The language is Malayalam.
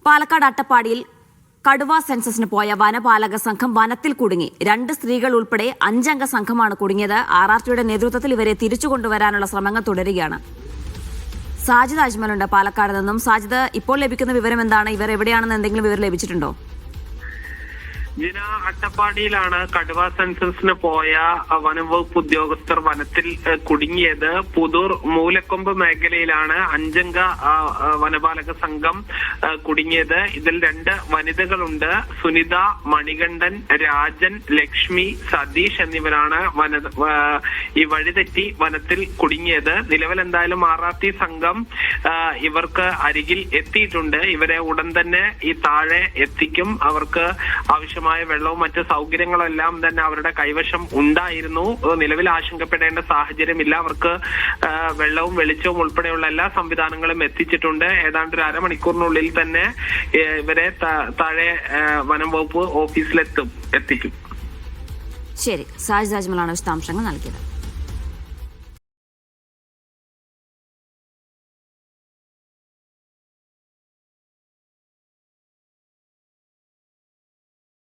പാലക്കാട് അട്ടപ്പാടിയിൽ കടുവ സെൻസസിന് പോയ വനപാലക സംഘം വനത്തിൽ കുടുങ്ങി. 2 സ്ത്രീകൾ ഉൾപ്പെടെ 5 അംഗ സംഘമാണ് കുടുങ്ങിയത്. RRTയുടെ നേതൃത്വത്തിൽ ഇവരെ തിരിച്ചുകൊണ്ടുവരാനുള്ള ശ്രമങ്ങൾ തുടരുകയാണ്. സാജിദ് അജ്മലുണ്ട് പാലക്കാട് നിന്നും. സാജിദ്, ഇപ്പോൾ ലഭിക്കുന്ന വിവരം എന്താണ്? ഇവർ എവിടെയാണെന്ന് എന്തെങ്കിലും വിവരം ലഭിച്ചിട്ടുണ്ടോ? ജിന, അട്ടപ്പാടിയിലാണ് കടുവ സെൻസസിന് പോയ വനംവകുപ്പ് ഉദ്യോഗസ്ഥർ വനത്തിൽ കുടുങ്ങിയത്. പുതൂർ മൂലക്കൊമ്പ് മേഖലയിലാണ് 5 അംഗ വനപാലക സംഘം കുടുങ്ങിയത്. ഇതിൽ 2 വനിതകളുണ്ട്. സുനിത, മണികണ്ഠൻ, രാജൻ, ലക്ഷ്മി, സതീഷ് എന്നിവരാണ് ഈ വഴിതെറ്റി വനത്തിൽ കുടുങ്ങിയത്. നിലവിൽ എന്തായാലും RRT സംഘം ഇവർക്ക് അരികിൽ എത്തിയിട്ടുണ്ട്. ഇവരെ ഉടൻ തന്നെ ഈ താഴെ എത്തിക്കും. അവർക്ക് ആവശ്യമായ വെള്ളവും മറ്റ് സൗകര്യങ്ങളെല്ലാം തന്നെ അവരുടെ കൈവശം ഉണ്ടായിരുന്നു. നിലവിൽ ആശങ്കപ്പെടേണ്ട സാഹചര്യമില്ല. അവർക്ക് വെള്ളവും വെളിച്ചവും ഉൾപ്പെടെയുള്ള എല്ലാ സംവിധാനങ്ങളും എത്തിച്ചിട്ടുണ്ട്. ഏതാണ്ട് ഒരു അരമണിക്കൂറിനുള്ളിൽ തന്നെ ഇവരെ താഴെ വനം വകുപ്പ് ഓഫീസിലെത്തിക്കും. ശരി, സാജിദ് അജ്മലാണ് വിശദാംശങ്ങൾ നൽകിയത്.